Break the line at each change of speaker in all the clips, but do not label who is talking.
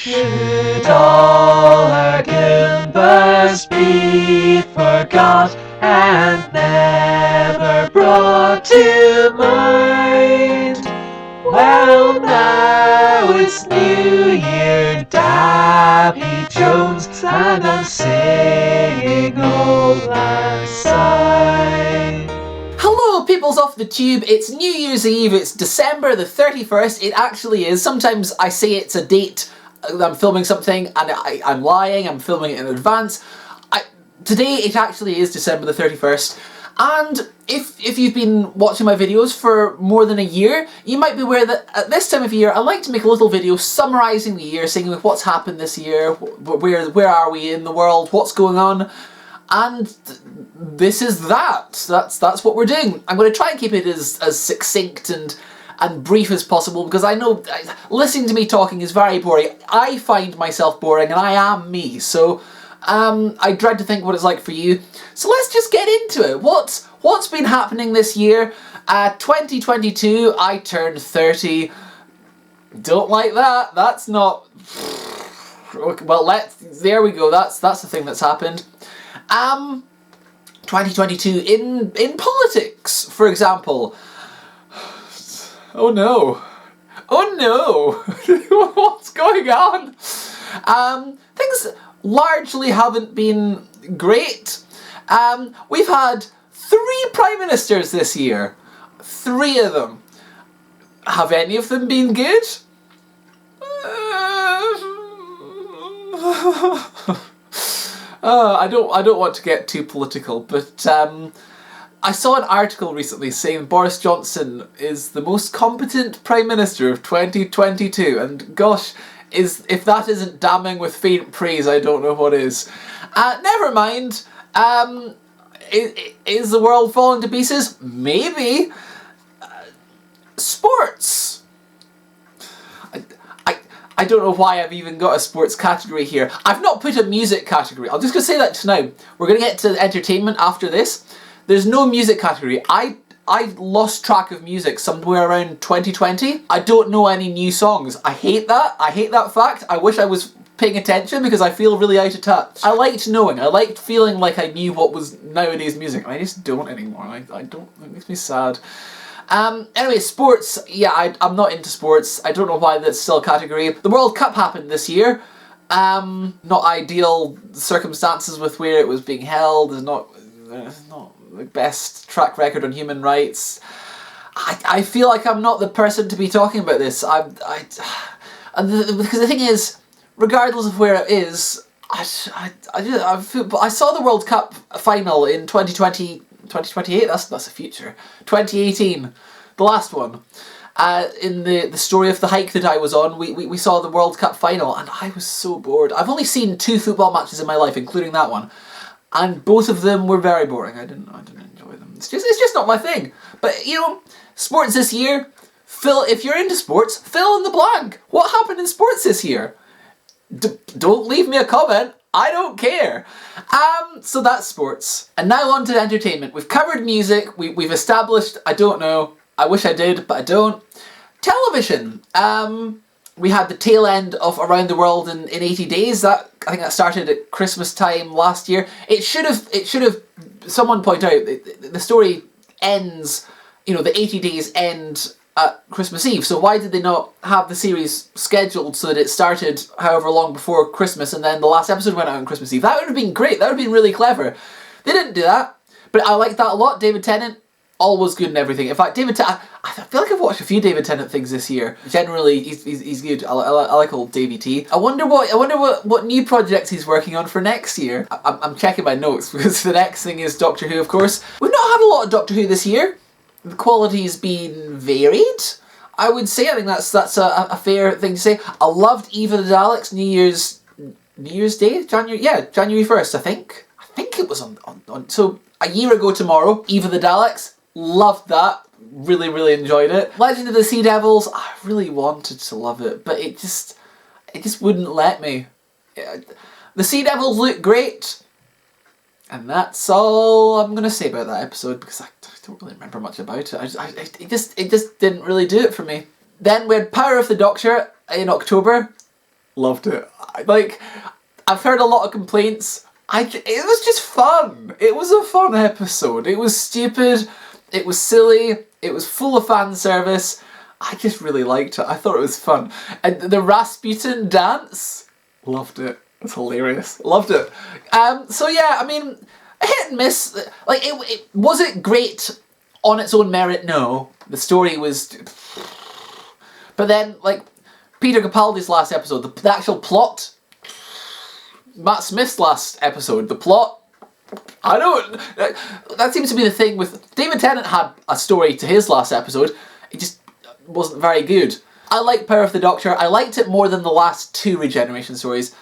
Should all our Goombas be forgot and never brought to mind? Well, now it's New Year, Davy Jones, and I'm singing Old Lang Syne.
Hello, peoples off the tube. It's New Year's Eve. It's December the 31st. It actually is. Sometimes I say it's a date. I'm filming something and I'm lying. I'm filming it in advance. Today it actually is December the 31st. And if you've been watching my videos for more than a year, you might be aware that at this time of year I like to make a little video summarising the year, saying what's happened this year, where are we in the world, what's going on. And this is that. That's what we're doing. I'm going to try and keep it as succinct and brief as possible, because I know listening to me talking is very boring. I find myself boring, and I am me. So I dread to think what it's like for you. So let's just get into it. What's been happening this year? 2022. I turned 30. Don't like that. That's not. Well, there we go. That's the thing that's happened. 2022 in politics, for example. Oh no. Oh no. What's going on? Things largely haven't been great. We've had 3 prime ministers this year. 3 of them. Have any of them been good? I don't want to get too political, but I saw an article recently saying Boris Johnson is the most competent Prime Minister of 2022, and gosh, if that isn't damning with faint praise, I don't know what is. Never mind. Is the world falling to pieces? Maybe. Sports. I don't know why I've even got a sports category here. I've not put a music category. I'm just going to say that just now. We're going to get to entertainment after this. There's no music category. I lost track of music somewhere around 2020. I don't know any new songs. I hate that. I hate that fact. I wish I was paying attention because I feel really out of touch. I liked knowing. I liked feeling like I knew what was nowadays music. And I just don't anymore. I don't. It makes me sad. Anyway, sports. Yeah, I'm not into sports. I don't know why that's still a category. The World Cup happened this year. Not ideal circumstances with where it was being held. There's not the best track record on human rights. I feel like I'm not the person to be talking about this. Because the thing is, regardless of where it is, I saw the World Cup final in 2028, that's the future. 2018, the last one. In the story of the hike that I was on, we saw the World Cup final, and I was so bored. I've only seen 2 football matches in my life, including that one, and both of them were very boring. I didn't enjoy them. It's just not my thing. But you know, sports this year. If you're into sports, fill in the blank. What happened in sports this year? Don't leave me a comment. I don't care. So that's sports. And now on to entertainment. We've covered music. We've established, I don't know. I wish I did, but I don't. Television. We had the tail end of Around the World in 80 Days. I think that started at Christmas time last year. It should have, someone point out, the story ends, the 80 days end at Christmas Eve. So why did they not have the series scheduled so that it started however long before Christmas and then the last episode went out on Christmas Eve? That would have been great. That would have been really clever. They didn't do that. But I like that a lot. David Tennant, always good and everything. In fact, I feel like I've watched a few David Tennant things this year. Generally, he's good. I like old Davey T. I wonder what new projects he's working on for next year. I'm checking my notes because the next thing is Doctor Who, of course. We've not had a lot of Doctor Who this year. The quality's been varied, I would say. I think that's a fair thing to say. I loved Eva the Daleks New Year's Day, January 1st, I think. I think it was on so a year ago tomorrow. Eva the Daleks, loved that. Really, really enjoyed it. Legend of the Sea Devils, I really wanted to love it, but it just wouldn't let me. The Sea Devils look great, and that's all I'm gonna say about that episode because I don't really remember much about it. It just didn't really do it for me. Then we had Power of the Doctor in October. Loved it. I've heard a lot of complaints. It was just fun. It was a fun episode. It was stupid. It was silly. It was full of fan service. I just really liked it. I thought it was fun. And the Rasputin dance, loved it. It's hilarious. Loved it. So yeah, I mean, a hit and miss. Like, was it great on its own merit? No. The story was... But then, like, Peter Capaldi's last episode, the actual plot... Matt Smith's last episode, the plot, I don't... That seems to be the thing with... David Tennant had a story to his last episode. It just wasn't very good. I like Power of the Doctor. I liked it more than the last 2 Regeneration stories.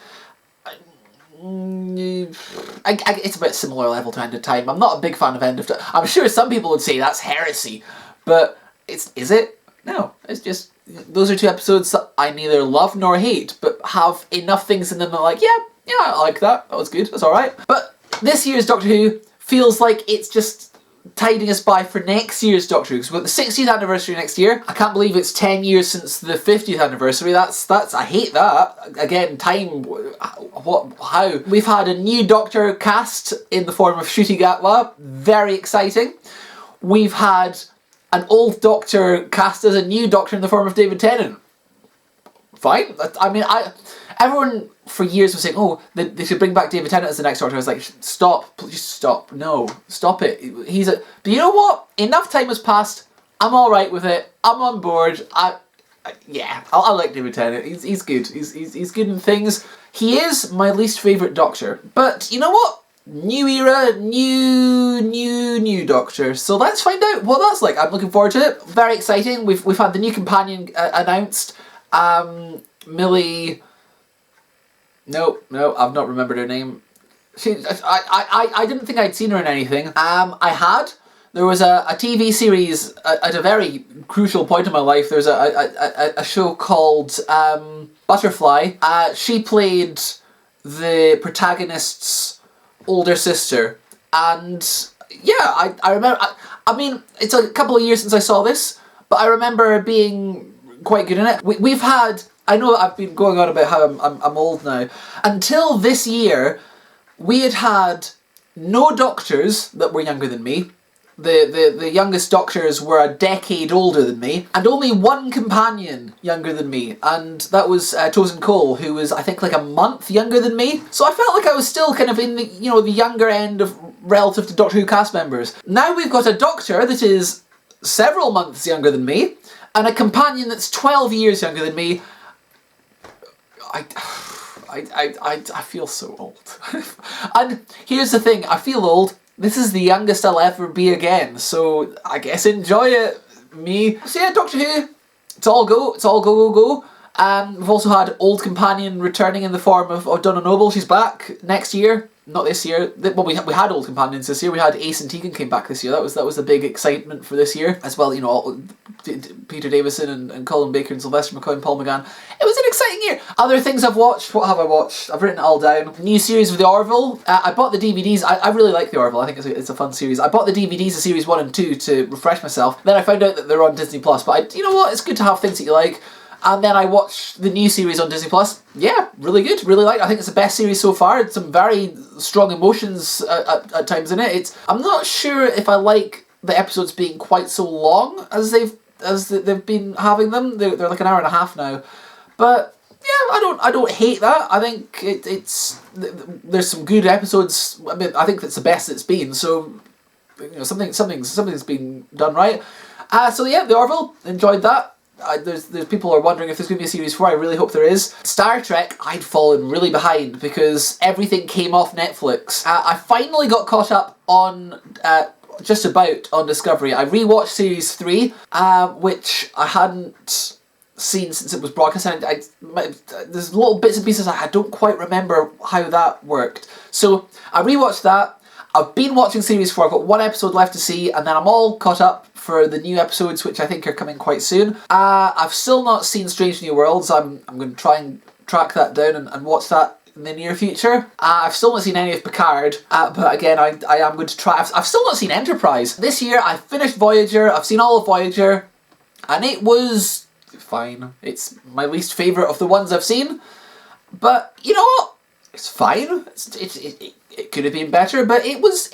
It's about similar level to End of Time. I'm not a big fan of End of Time. I'm sure some people would say that's heresy, but is it? No, it's just... Those are 2 episodes that I neither love nor hate, but have enough things in them that I'm like, yeah, I like that. That was good. That's all right. But this year's Doctor Who feels like it's just tiding us by for next year's Doctor Who. Because we've got the 60th anniversary next year. I can't believe it's 10 years since the 50th anniversary. That's I hate that. Again, time. How? We've had a new Doctor cast in the form of Ncuti Gatwa. Very exciting. We've had an old Doctor cast as a new Doctor in the form of David Tennant. Fine. I mean, everyone for years was saying, oh, they should bring back David Tennant as the next Doctor. I was like, stop, please stop. No, stop it. But you know what? Enough time has passed. I'm all right with it. I'm on board. I like David Tennant. He's good. He's good in things. He is my least favourite Doctor. But you know what? New era, new Doctor. So let's find out what that's like. I'm looking forward to it. Very exciting. We've had the new companion announced. Millie. No, I've not remembered her name. I didn't think I'd seen her in anything. I had. There was a TV series at a very crucial point in my life. There's a show called Butterfly. She played the protagonist's older sister, and yeah, I remember. I mean, it's a couple of years since I saw this, but I remember her being quite good in it. We've had... I know I've been going on about how I'm old now. Until this year, we had no Doctors that were younger than me. The youngest Doctors were a decade older than me, and only one companion younger than me, and that was Tosin Cole, who was, I think, like a month younger than me. So I felt like I was still kind of in the, the younger end of relative to Doctor Who cast members. Now we've got a Doctor that is several months younger than me, and a companion that's 12 years younger than me. I feel so old. And here's the thing, I feel old. This is the youngest I'll ever be again, so I guess enjoy it, me. So yeah, Doctor Who, it's all go. It's all go. We've also had old companion returning in the form of Donna Noble. She's back next year. Not this year. Well, we had old companions this year. We had Ace and Tegan came back this year. That was the big excitement for this year. As well, Peter Davison and Colin Baker and Sylvester McCoy and Paul McGann. It was an exciting year. Other things I've watched. What have I watched? I've written it all down. New series of The Orville. I bought the DVDs. I really like The Orville. I think it's a fun series. I bought the DVDs of series 1 and 2 to refresh myself. Then I found out that they're on Disney+. But you know what? It's good to have things that you like. And then I watched the new series on Disney+. Yeah, really good. Really like it. I think it's the best series so far. It's some very strong emotions at times in it. I'm not sure if I like the episodes being quite so long as they've been having them. They're like an hour and a half now. But yeah, I don't hate that. I think there's some good episodes. I mean, I think it's the best it's been. So something's been done right. So yeah, The Orville, enjoyed that. There's people are wondering if there's going to be a series 4. I really hope there is. Star Trek, I'd fallen really behind because everything came off Netflix. I finally got caught up on just about on Discovery. I rewatched series 3, which I hadn't seen since it was broadcast. There's little bits and pieces I don't quite remember how that worked. So I rewatched that. I've been watching series 4. I've got 1 episode left to see, and then I'm all caught up for the new episodes, which I think are coming quite soon. I've still not seen Strange New Worlds. I'm going to try and track that down and watch that in the near future. I've still not seen any of Picard, but again, I am going to try. I've still not seen Enterprise. This year, I finished Voyager. I've seen all of Voyager, and it was fine. It's my least favourite of the ones I've seen. But you know what? It's fine. It could have been better, but it was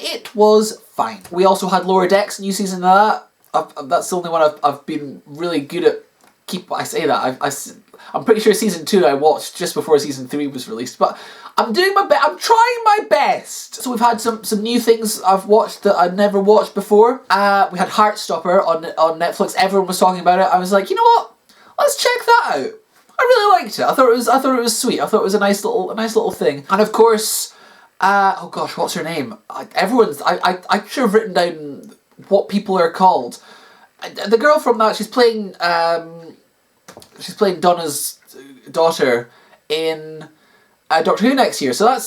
fine. We also had Lower Decks, new season of that. That's the only one I've been really good at. I say that I'm pretty sure season 2 I watched just before season 3 was released, but I'm doing my best. I'm trying my best. So we've had some new things I've watched that I'd never watched before. We had Heartstopper on Netflix. Everyone was talking about it. I was like, you know what? Let's check that out. I really liked it. I thought it was sweet. I thought it was a nice little thing. And of course, oh gosh, what's her name? I should have written down what people are called. The girl from that, she's playing Donna's daughter in Doctor Who next year. So I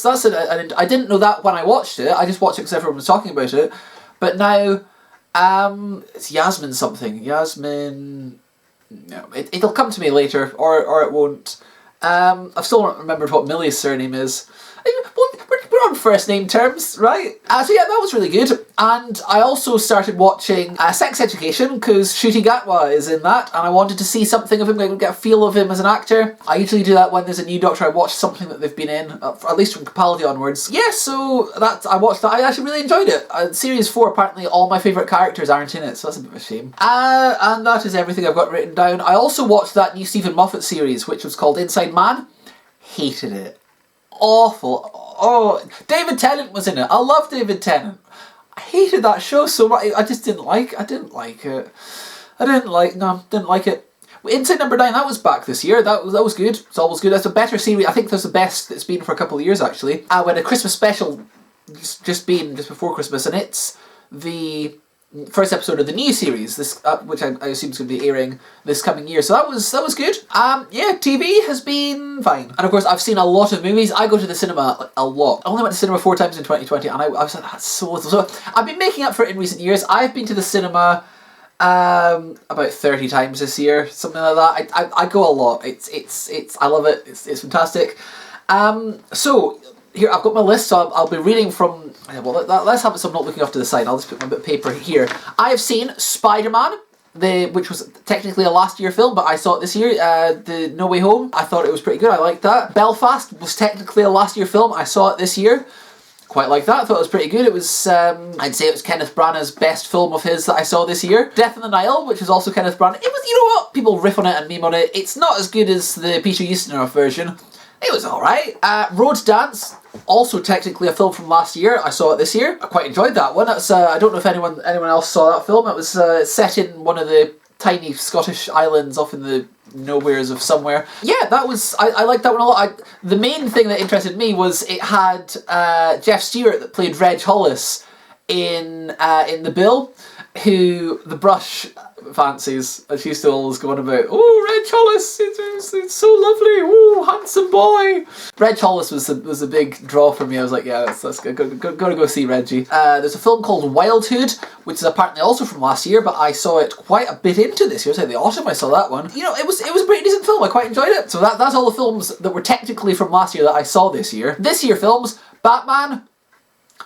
didn't know that when I watched it. I just watched it because everyone was talking about it. But now, it's Yasmin something. Yasmin. No, it'll come to me later, or it won't. I've still not remembered what Millie's surname is. We're on first name terms, right? So yeah, that was really good. And I also started watching Sex Education because Ncuti Gatwa is in that, and I wanted to see something of him, like get a feel of him as an actor. I usually do that when there's a new Doctor. I watch something that they've been in, at least from Capaldi onwards. Yeah, so I watched that. I actually really enjoyed it. Series 4, apparently all my favourite characters aren't in it, so that's a bit of a shame. And that is everything I've got written down. I also watched that new Stephen Moffat series, which was called Inside Man. Hated it. Awful. Oh, David Tennant was in it. I love David Tennant. I hated that show so much. I just didn't like it. Didn't like it. Inside Number 9, that was back this year. That was good. It's always good. That's a better series. I think that's the best it's been for a couple of years, actually. We had a Christmas special just before Christmas, and it's the first episode of the new series, this which I assume is going to be airing this coming year. So that was good. Yeah, TV has been fine. And of course, I've seen a lot of movies. I go to the cinema like, a lot. I only went to cinema 4 times in 2020, and I was like, that's so little. So I've been making up for it in recent years. I've been to the cinema about 30 times this year, something like that. I go a lot. It's I love it. It's fantastic. So here I've got my list, so I'll be reading from. Well, let's have it so I'm not looking off to the side. I'll just put my bit of paper here. I have seen Spider-Man, which was technically a last year film, but I saw it this year. The No Way Home. I thought it was pretty good. I liked that. Belfast was technically a last year film. I saw it this year. Quite like that. I thought it was pretty good. It was, I'd say it was Kenneth Branagh's best film of his that I saw this year. Death on the Nile, which was also Kenneth Branagh. It was, you know what? People riff on it and meme on it. It's not as good as the Peter Ustinov version. It was alright. Road Dance, also technically a film from last year. I saw it this year. I quite enjoyed that one. That's, I don't know if anyone else saw that film. It was set in one of the tiny Scottish islands off in the nowheres of somewhere. Yeah, that was, I liked that one a lot. The main thing that interested me was it had Jeff Stewart that played Reg Hollis in the bill, who the Brush fancies, and she used to always go on about, oh, Reg Hollis, it's so lovely, oh, handsome boy. Reg Hollis was a big draw for me. I was like, yeah, that's good. Gotta go see Reggie. There's a film called Wildhood, which is apparently also from last year, but I saw it quite a bit into this year. It was like the autumn I saw that one. You know, it was a pretty decent film. I quite enjoyed it. So that's all the films that were technically from last year that I saw this year. This year films, Batman,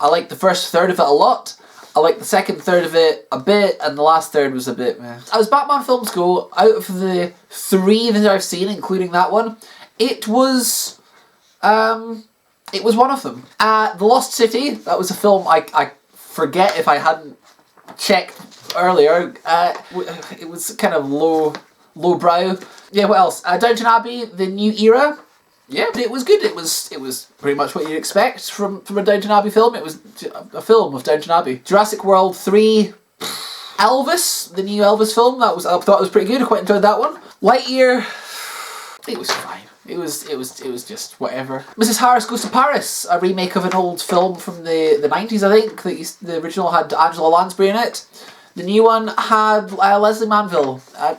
I liked the first third of it a lot. I liked the second third of it a bit, and the last third was a bit meh. As Batman films go, out of the 3 that I've seen, including that one, it was one of them. The Lost City, that was a film I forget if I hadn't checked earlier. It was kind of low-brow. Yeah, what else? Downton Abbey, The New Era. Yeah, but it was good. It was pretty much what you'd expect from a Downton Abbey film. It was a film of Downton Abbey. Jurassic World 3, Elvis, the new Elvis film. I thought it was pretty good. I quite enjoyed that one. Lightyear, it was fine. It was just whatever. Mrs. Harris Goes to Paris, a remake of an old film from the 90s, I think. The original had Angela Lansbury in it. The new one had Leslie Manville. Yeah,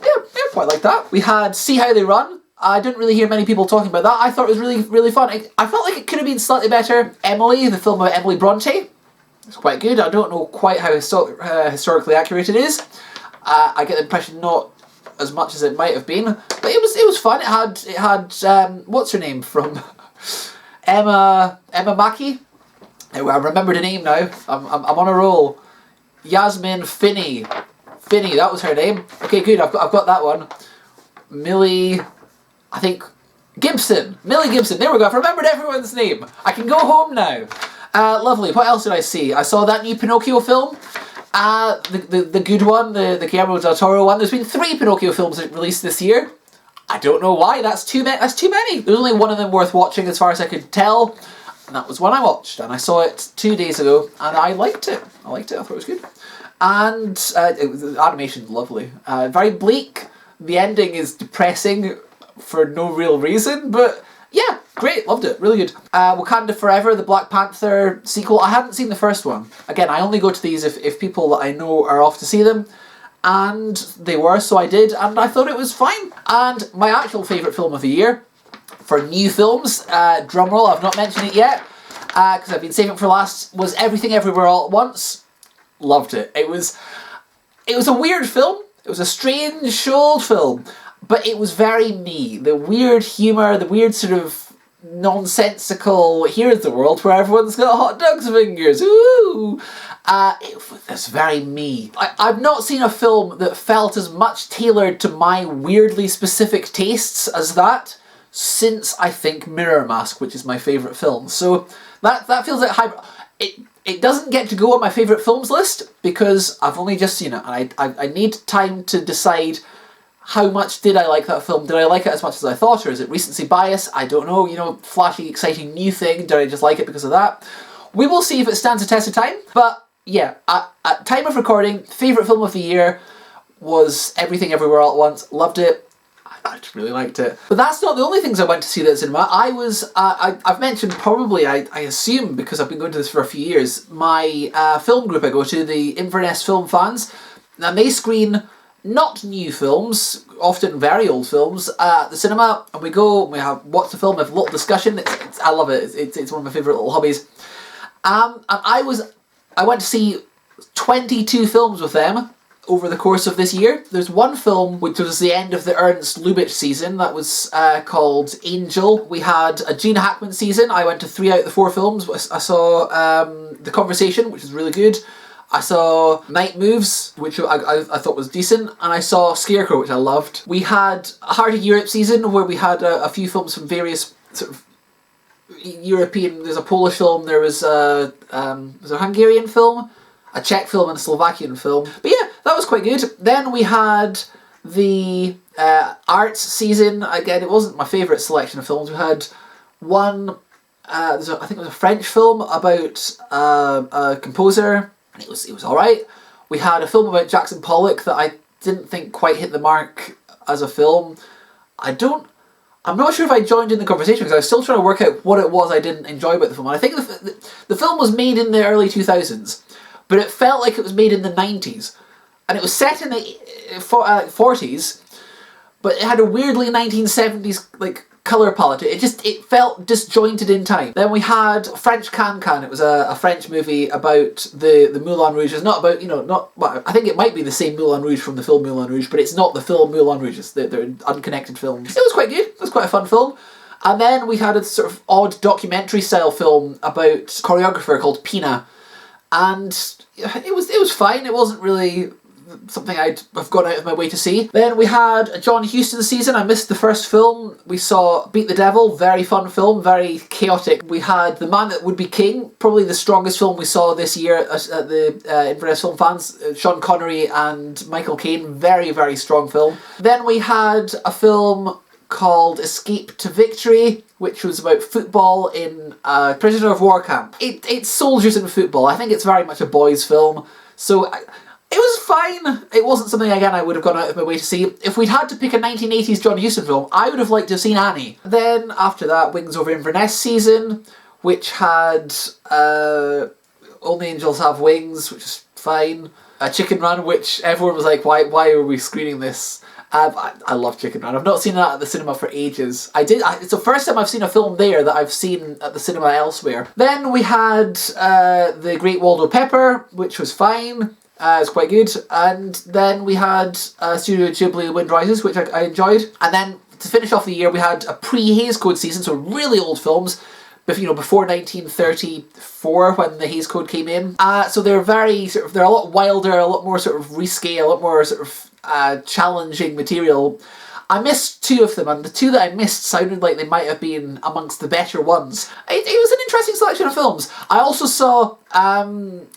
quite like that. We had See How They Run. I didn't really hear many people talking about that. I thought it was really, really fun. I felt like it could have been slightly better. Emily, the film about Emily Bronte, it's quite good. I don't know quite how historically accurate it is. I get the impression not as much as it might have been, but it was fun. It had what's her name from Emma Mackey. I remembered her name now. I'm on a roll. Yasmin Finney, that was her name. Okay, good. I've got that one. Millie. I think Gibson. Millie Gibson. There we go. I've remembered everyone's name. I can go home now. Lovely. What else did I see? I saw that new Pinocchio film. The good one, the Guillermo del Toro one. There's been 3 Pinocchio films released this year. I don't know why. That's too many. That's too many. There's only one of them worth watching as far as I could tell. And that was one I watched. And I saw it 2 days ago. And I liked it. I thought it was good. And the animation's lovely. Very bleak. The ending is depressing for no real reason. But yeah, great. Loved it. Really good. Wakanda Forever, the Black Panther sequel. I hadn't seen the first one. Again, I only go to these if people that I know are off to see them. And they were, so I did, and I thought it was fine. And my actual favourite film of the year, for new films, drumroll, I've not mentioned it yet, because I've been saving it for last, was Everything Everywhere All at Once. Loved it. It was a weird film. It was a strange old film, but it was very me. The weird humour, the weird sort of nonsensical, here's the world where everyone's got hot dog's fingers, ooh! It's very me. I've not seen a film that felt as much tailored to my weirdly specific tastes as that since, I think, Mirror Mask, which is my favourite film. So that feels like hybrid. It doesn't get to go on my favourite films list because I've only just seen it, and I need time to decide how much did I like that film. Did I like it as much as I thought, or is it recency bias? I don't know. You know, flashy, exciting new thing. Did I just like it because of that? We will see if it stands the test of time, but yeah, at time of recording, favourite film of the year was Everything Everywhere All at Once. Loved it. I just really liked it. But that's not the only things I went to see at the cinema. I've mentioned probably, I assume, because I've been going to this for a few years, my film group I go to, the Inverness Film Fans, and they screen not new films, often very old films, at the cinema, and we go, we watch the film, have a little discussion. I love it. It's one of my favourite little hobbies. And I went to see 22 films with them over the course of this year. There's one film which was the end of the Ernst Lubitsch season that was called Angel. We had a Gene Hackman season. I went to 3 out of the 4 films. I saw The Conversation, which is really good. I saw Night Moves, which I thought was decent, and I saw Scarecrow, which I loved. We had a Heart of Europe season where we had a few films from various sort of European. There's a Polish film, there was a Hungarian film, a Czech film, and a Slovakian film. But yeah, that was quite good. Then we had the arts season. Again, it wasn't my favourite selection of films. We had one, I think it was a French film about a composer, and it was alright. We had a film about Jackson Pollock that I didn't think quite hit the mark as a film. I'm not sure if I joined in the conversation because I was still trying to work out what it was I didn't enjoy about the film. And I think the film was made in the early 2000s, but it felt like it was made in the 90s. And it was set in the 40s, but it had a weirdly 1970s like colour palette. It felt disjointed in time. Then we had French Can. It was a French movie about the Moulin Rouge. It's not about, well, I think it might be the same Moulin Rouge from the film Moulin Rouge, but it's not the film Moulin Rouge. They're unconnected films. It was quite good. It was quite a fun film. And then we had a sort of odd documentary style film about a choreographer called Pina. And it was fine. It wasn't really something I've gone out of my way to see. Then we had a John Huston season. I missed the first film. We saw Beat the Devil, very fun film, very chaotic. We had The Man That Would Be King, probably the strongest film we saw this year at the Inverness Film Fans. Sean Connery and Michael Caine, very, very strong film. Then we had a film called Escape to Victory, which was about football in a prisoner of war camp. It's soldiers in football. I think it's very much a boys' film. So it was fine. It wasn't something, again, I would have gone out of my way to see. If we'd had to pick a 1980s John Huston film, I would have liked to have seen Annie. Then, after that, Wings Over Inverness season, which had Only Angels Have Wings, which is fine. Chicken Run, which everyone was like, why are we screening this? I love Chicken Run. I've not seen that at the cinema for ages. It's the first time I've seen a film there that I've seen at the cinema elsewhere. Then we had The Great Waldo Pepper, which was fine. It's quite good. And then we had Studio Ghibli The Wind Rises, which I enjoyed. And then to finish off the year, we had a pre-Hays Code season, so really old films, before 1934 when the Hays Code came in. So they're they're a lot wilder, a lot more sort of risque, a lot more sort of challenging material. I missed two of them, and the two that I missed sounded like they might have been amongst the better ones. It was an interesting selection of films. I also saw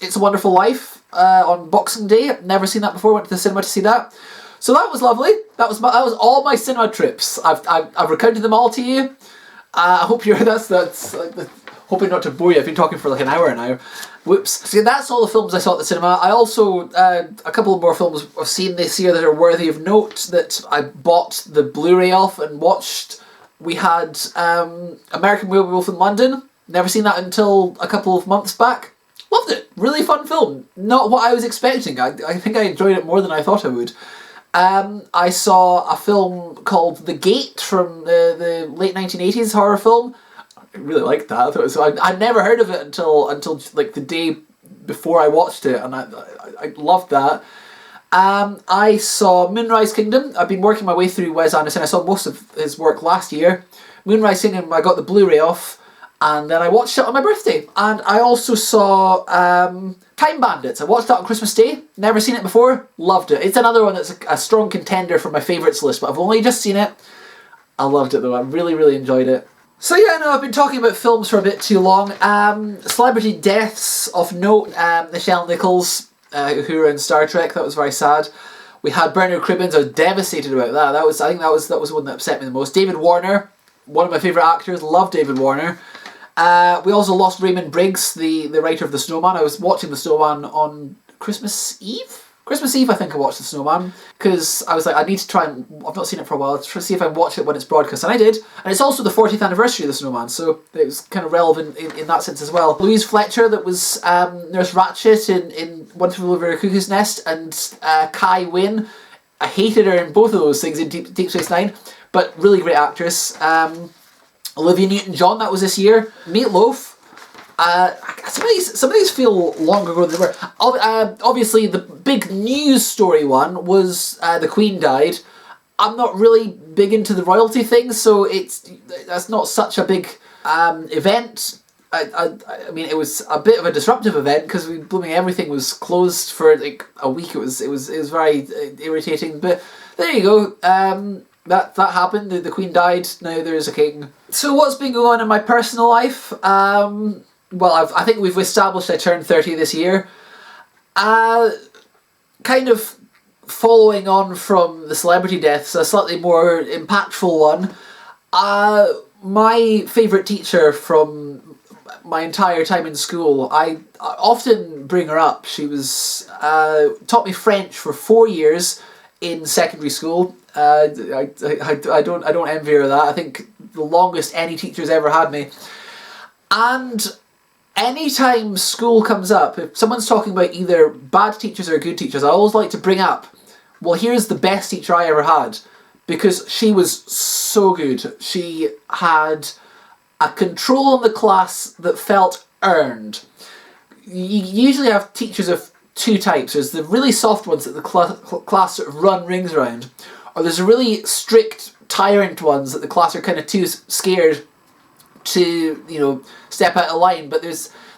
It's a Wonderful Life on Boxing Day. Never seen that before. Went to the cinema to see that. So that was lovely. That was all my cinema trips. I've recounted them all to you. I hope you're hoping not to bore you. I've been talking for like an hour now. Whoops. So that's all the films I saw at the cinema. I also, a couple more films I've seen this year that are worthy of note that I bought the Blu-ray off and watched. We had American Werewolf in London. Never seen that until a couple of months back. Loved it. Really fun film. Not what I was expecting. I think I enjoyed it more than I thought I would. I saw a film called The Gate from the late 1980s horror film. I really liked that. I thought it was, I'd never heard of it until like the day before I watched it, and I loved that. I saw Moonrise Kingdom. I've been working my way through Wes Anderson. I saw most of his work last year. Moonrise Kingdom, I got the Blu-ray off, and then I watched it on my birthday. And I also saw Time Bandits. I watched that on Christmas Day. Never seen it before. Loved it. It's another one that's a strong contender for my favourites list, but I've only just seen it. I loved it though. I really, really enjoyed it. So yeah, no, I've been talking about films for a bit too long. Celebrity deaths of note. Nichelle Nichols, who were in Star Trek. That was very sad. We had Bernard Cribbins. I was devastated about that. I think that was the one that upset me the most. David Warner, one of my favourite actors. Love David Warner. We also lost Raymond Briggs, the writer of The Snowman. I was watching The Snowman on Christmas Eve? Christmas Eve, I think I watched The Snowman, because I was like, I need to try and, I've not seen it for a while, to see if I can watch it when it's broadcast, and I did. And it's also the 40th anniversary of The Snowman, so it was kind of relevant in that sense as well. Louise Fletcher, that was Nurse Ratched in One Flew Over a Cuckoo's Nest, and Kai Wynn. I hated her in both of those things in Deep Space Nine, but really great actress. Olivia Newton-John, that was this year. Meatloaf. Some of these feel longer ago than they were. Obviously, the big news story one was the Queen died. I'm not really big into the royalty thing, so that's not such a big event. I mean, it was a bit of a disruptive event because everything was closed for like a week. It was very irritating. But there you go. That happened. The Queen died. Now there's a king. So what's been going on in my personal life? Well, I think we've established I turned 30 this year. Kind of following on from the celebrity deaths, a slightly more impactful one. My favourite teacher from my entire time in school, I often bring her up. She was taught me French for 4 years in secondary school. I don't envy her that. I think the longest any teacher's ever had me. And anytime school comes up, if someone's talking about either bad teachers or good teachers, I always like to bring up, well, here's the best teacher I ever had, because she was so good. She had a control in the class that felt earned. You usually have teachers of two types. There's the really soft ones that the class sort of run rings around, or there's the really strict, tyrant ones that the class are kind of too scared to, step out of line, but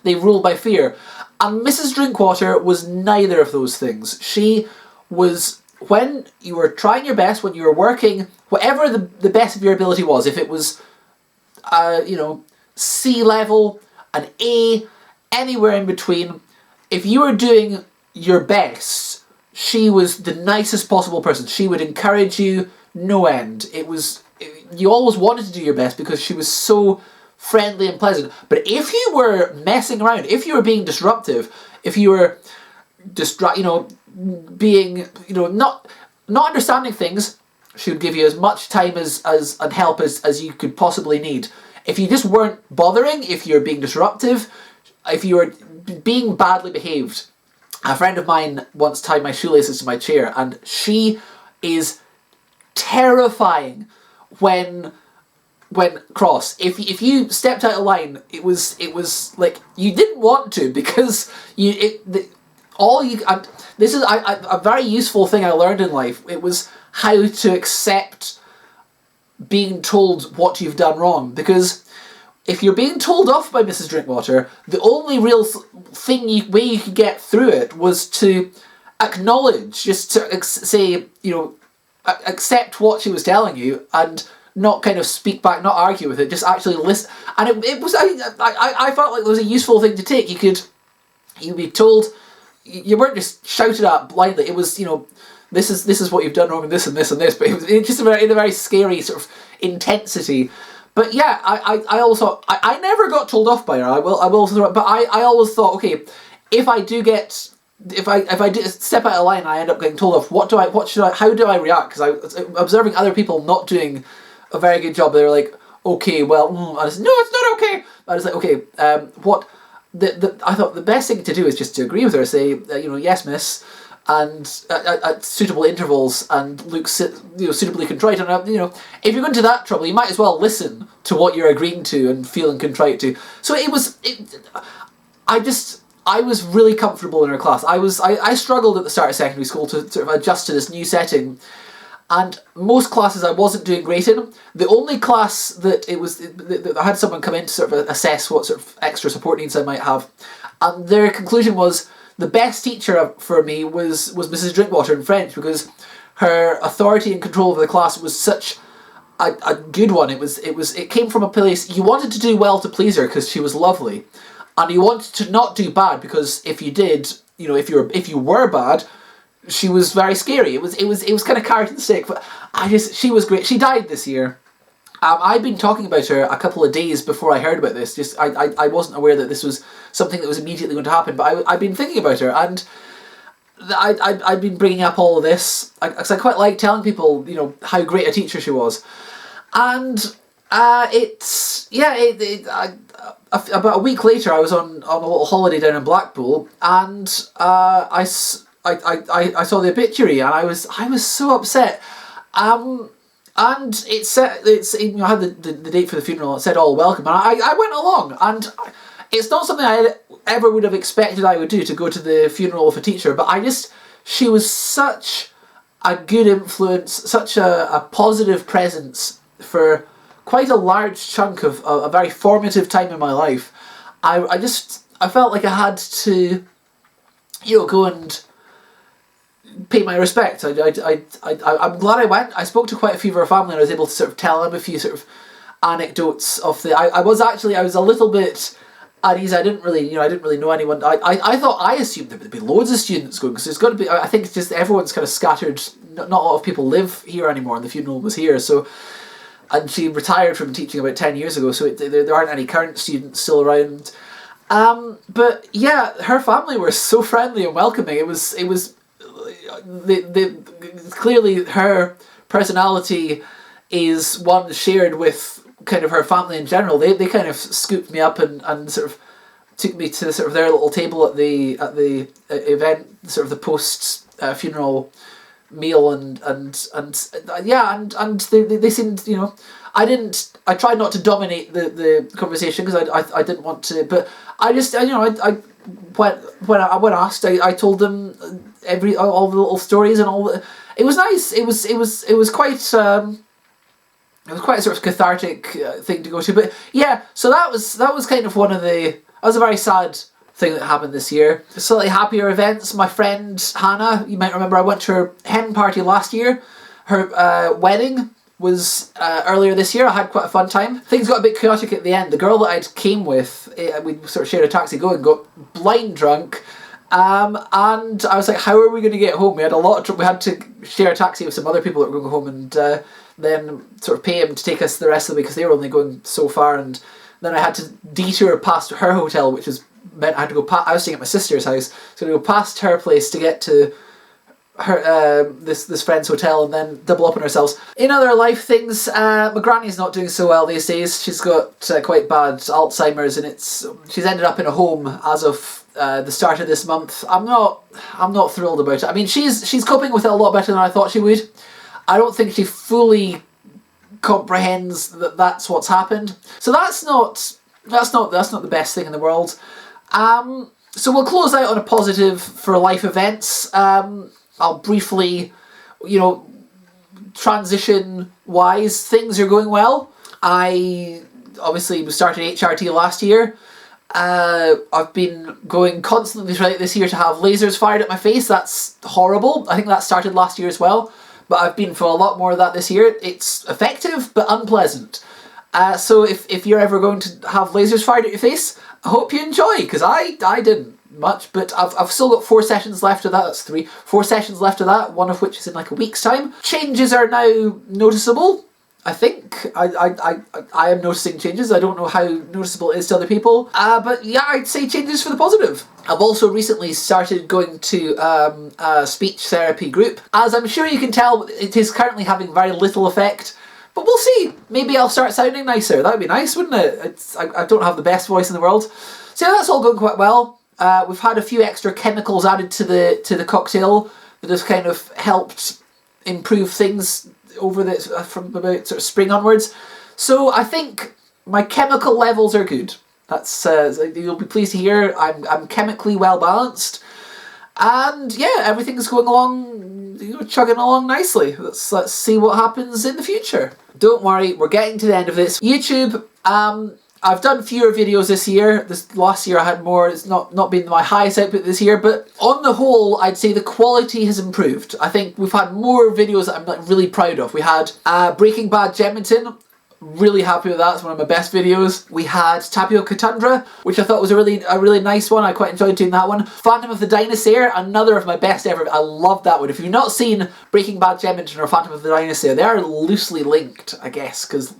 they rule by fear. And Mrs. Drinkwater was neither of those things. She was, when you were trying your best, when you were working, whatever the best of your ability was, if it was, C level, an A, anywhere in between, if you were doing your best, she was the nicest possible person. She would encourage you no end. You always wanted to do your best because she was so friendly and pleasant. But if you were messing around, if you were being disruptive, if you were being, not understanding things, she would give you as much time and help as you could possibly need. If you just weren't bothering, if you're being disruptive, if you were being badly behaved. A friend of mine once tied my shoelaces to my chair, and she is terrifying when cross. If you stepped out of line, it was like you didn't want to, because this is a very useful thing I learned in life. It was how to accept being told what you've done wrong, because if you're being told off by Mrs. Drinkwater, the only real way you could get through it was to acknowledge, just to say, accept what she was telling you and not kind of speak back, not argue with it, just actually listen. And it was, I felt like it was a useful thing to take. You'd be told, you weren't just shouted at blindly. It was, this is what you've done wrong, and this and this and this. But it was just in a very scary sort of intensity. But yeah, I also I never got told off by her. I will also, but I always thought, okay, if I do step out of line and I end up getting told off, how do I react? Because I was observing other people not doing a very good job. They were like, okay, well, I said, no, it's not okay. I was like, okay, I thought the best thing to do is just to agree with her, say, yes, miss, and at suitable intervals, and look, suitably contrite. And if you're going to that trouble, you might as well listen to what you're agreeing to and feeling contrite to. So I was really comfortable in her class. I struggled at the start of secondary school to sort of adjust to this new setting. And most classes I wasn't doing great in. The only class that I had someone come in to sort of assess what sort of extra support needs I might have, and their conclusion was the best teacher for me was Mrs. Drinkwater in French, because her authority and control over the class was such a good one. It came from a place you wanted to do well to please her because she was lovely, and you wanted to not do bad because if you did, if you were bad, she was very scary. It was kind of carrot and stick, but she was great. She died this year. I'd been talking about her a couple of days before I heard about this. I wasn't aware that this was something that was immediately going to happen, but I'd been thinking about her, and I'd been bringing up all of this because I quite like telling people, how great a teacher she was. And about a week later, I was on a little holiday down in Blackpool, and I saw the obituary, and I was so upset. And it said I had the date for the funeral. It said all welcome, and I went along. And it's not something I ever would have expected I would do, to go to the funeral of a teacher. But she was such a good influence, such a positive presence for quite a large chunk of a very formative time in my life. I felt like I had to, go and pay my respect. I'm glad I went. I spoke to quite a few of our family, and I was able to sort of tell them a few sort of anecdotes of the. I was a little bit at ease. I didn't really know anyone. I assumed there would be loads of students going, because there's got to be. I think it's just everyone's kind of scattered. Not a lot of people live here anymore, and the funeral was here. So, and she retired from teaching about 10 years ago, so there aren't any current students still around. But yeah, her family were so friendly and welcoming. It was. Clearly her personality is one shared with kind of her family in general. They kind of scooped me up and sort of took me to sort of their little table at the event, sort of the post funeral meal, and they seemed, I tried not to dominate the conversation because I didn't want to, but when asked, I told them all the little stories and all. It was nice. It was quite a sort of cathartic thing to go to. But yeah, so that was kind of that was a very sad thing that happened this year. Slightly happier events. My friend Hannah, you might remember, I went to her hen party last year. Her wedding was earlier this year. I had quite a fun time. Things got a bit chaotic at the end. The girl that I'd came with, we sort of shared a taxi going, got blind drunk, and I was like, how are we going to get home? We had we had to share a taxi with some other people that were going to go home, and then sort of pay him to take us the rest of the way because they were only going so far. And then I had to detour past her hotel, which meant I had to go I was staying at my sister's house, so we go past her place to get to her this friend's hotel, and then double up on ourselves. In other life things, my granny's not doing so well these days. She's got quite bad Alzheimer's, and she's ended up in a home as of the start of this month. I'm not thrilled about it. I mean, she's coping with it a lot better than I thought she would. I don't think she fully comprehends that that's what's happened. So that's not the best thing in the world. So we'll close out on a positive for life events. I'll briefly, transition-wise, things are going well. I obviously started HRT last year. I've been going constantly throughout this year to have lasers fired at my face. That's horrible. I think that started last year as well. but I've been for a lot more of that this year. It's effective, but unpleasant. So if you're ever going to have lasers fired at your face, I hope you enjoy, because I didn't much, but I've still got 4 sessions left of that. That's 3. 4 sessions left of that, one of which is in like a week's time. Changes are now noticeable. I think I am noticing changes. I don't know how noticeable it is to other people, but yeah, I'd say changes for the positive. I've also recently started going to a speech therapy group. As I'm sure you can tell, it is currently having very little effect, but we'll see. Maybe I'll start sounding nicer. That would be nice, wouldn't it? I don't have the best voice in the world. So yeah, that's all going quite well. We've had a few extra chemicals added to the cocktail that has kind of helped improve things over from about sort of spring onwards. So I think my chemical levels are good. That's you'll be pleased to hear I'm chemically well balanced, and yeah, everything's going along, chugging along nicely. Let's see what happens in the future. Don't worry, we're getting to the end of this. YouTube, I've done fewer videos this year. This last year I had more. It's not been my highest output this year, but on the whole, I'd say the quality has improved. I think we've had more videos that I'm like really proud of. We had Breaking Bad Gemington. Really happy with that. It's one of my best videos. We had Tapioca Tundra, which I thought was a really nice one. I quite enjoyed doing that one. Phantom of the Dinosaur, another of my best ever. I love that one. If you've not seen Breaking Bad Gemington or Phantom of the Dinosaur, they are loosely linked, I guess, because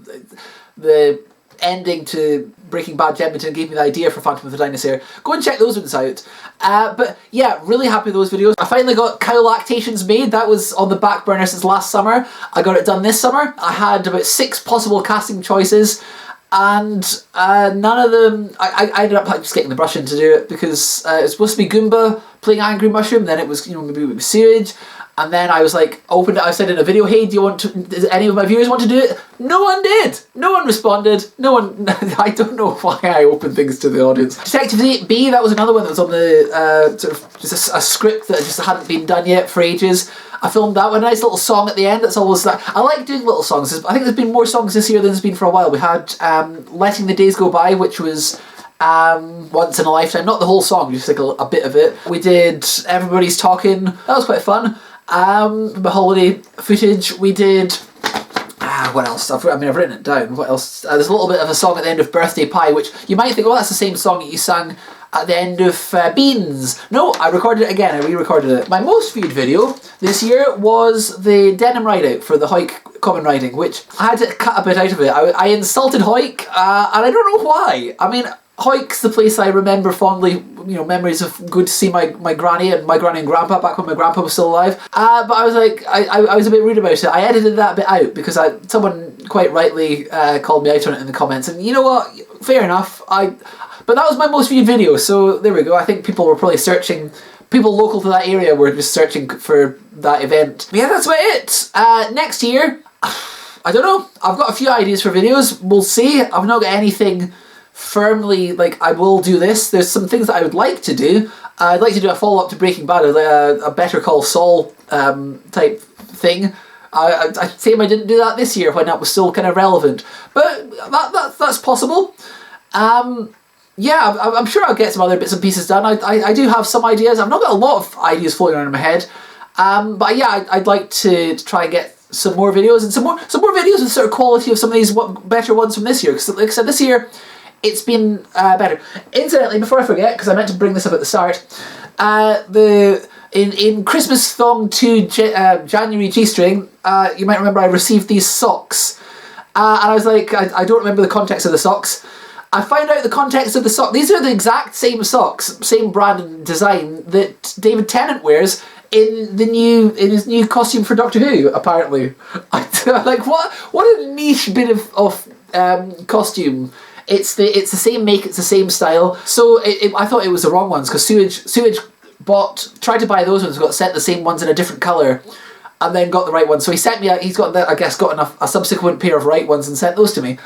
the ending to Breaking Bad Gemington gave me the idea for Phantom of the Dinosaur. Go and check those ones out. But yeah, really happy with those videos. I finally got cow lactations made. That was on the back burner since last summer. I got it done this summer. I had about 6 possible casting choices, and none of them, I ended up just getting the brush in to do it, because it's supposed to be Goomba playing Angry Mushroom, then it was, maybe it was Sewage. And then I was like, opened it, I said in a video, hey, does any of my viewers want to do it? No one did! No one responded. No one, I don't know why I opened things to the audience. Detective 8B, that was another one that was on the, sort of, just a script that just hadn't been done yet for ages. I filmed that one, a nice little song at the end. That's always like, I like doing little songs. I think there's been more songs this year than there's been for a while. We had Letting the Days Go By, which was Once in a Lifetime. Not the whole song, just like a bit of it. We did Everybody's Talking. That was quite fun. The holiday footage. We did what else? I've written it down. What else? There's a little bit of a song at the end of Birthday Pie, which you might think, oh, that's the same song that you sang at the end of Beans. No, I recorded it again. I re-recorded it. My most viewed video this year was the denim ride-out for the Hoik common riding, which I had to cut a bit out of it. I insulted Hoik, and I don't know why. I mean, Hoik's the place I remember fondly, memories of good to see my granny and grandpa back when my grandpa was still alive. But I was like, I was a bit rude about it. I edited that bit out because someone quite rightly called me out on it in the comments. And you know what? Fair enough. But that was my most viewed video, so there we go. I think people were probably searching. People local to that area were just searching for that event. Yeah, that's about it. Next year, I don't know. I've got a few ideas for videos. We'll see. I've not got anything firmly, like, I will do this. There's some things that I would like to do. I'd like to do a follow-up to Breaking Bad, a Better Call Saul type thing. I'd say I didn't do that this year when that was still kind of relevant. But that's possible. Yeah, I'm sure I'll get some other bits and pieces done. I do have some ideas. I've not got a lot of ideas floating around in my head. But yeah, I'd like to try and get some more videos, and some more videos with sort of quality of some of these better ones from this year. Because like I said, this year it's been better. Incidentally, before I forget, because I meant to bring this up at the start, in Christmas Thong 2 January G-string, you might remember I received these socks, and I was like, I don't remember the context of the socks. I found out the context of the sock. These are the exact same socks, same brand and design that David Tennant wears in his new costume for Doctor Who. Apparently, like what a niche bit of costume. It's the same make, it's the same style. So I thought it was the wrong ones, because Sewage tried to buy those ones, got sent the same ones in a different colour, and then got the right ones. So he sent me. He's got a subsequent pair of right ones and sent those to me.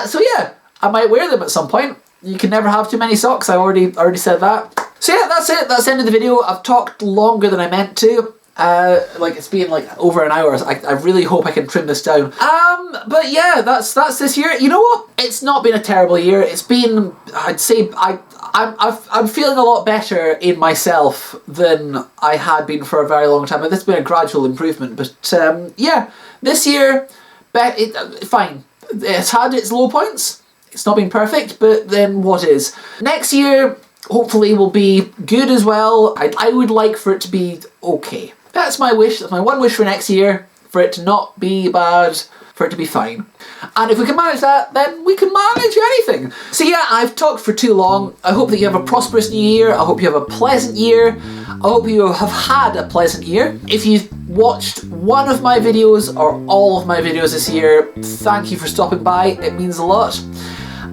So yeah. I might wear them at some point. You can never have too many socks. I already said that. So yeah, that's it. That's the end of the video. I've talked longer than I meant to. Like it's been like over an hour. I really hope I can trim this down. But yeah, that's this year. You know what? It's not been a terrible year. It's been, I'd say, I'm feeling a lot better in myself than I had been for a very long time. But this has been a gradual improvement. But yeah, this year, fine. It's had its low points. It's not been perfect, but then what is? Next year, hopefully, will be good as well. I would like for it to be okay. That's my wish. That's my one wish for next year. For it to not be bad. For it to be fine. And if we can manage that, then we can manage anything. So yeah, I've talked for too long. I hope that you have a prosperous new year. I hope you have a pleasant year. I hope you have had a pleasant year. If you've watched one of my videos or all of my videos this year, thank you for stopping by. It means a lot.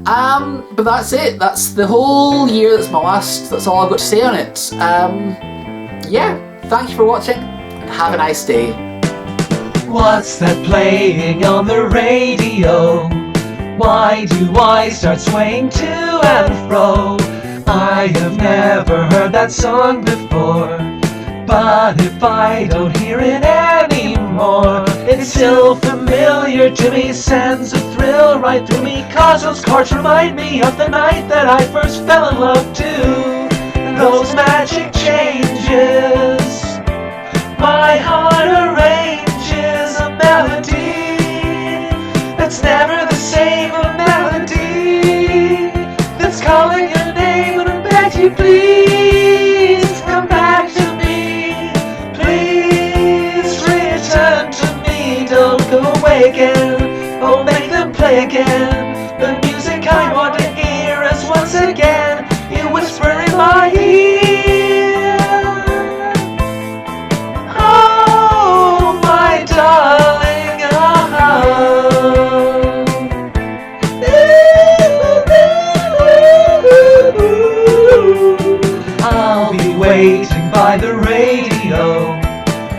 But that's it. That's the whole year. That's my last. That's all I've got to say on it. Yeah, thank you for watching and have a nice day.
What's that playing on the radio? Why do I start swaying to and fro? I have never heard that song before, but if I don't hear it anymore, it's still familiar to me, sends a thrill right through me, 'cause those chords remind me of the night that I first fell in love too. Those magic changes, my heart arranges a melody that's never the same, a melody that's calling your name, and I beg you please come back to me, please return to me, don't go away again, oh make them play again, the music I want to hear is once again, you whisper in my ear, oh my darling, I'll be waiting by the radio,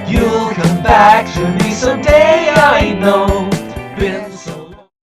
you'll come back to me someday, I know.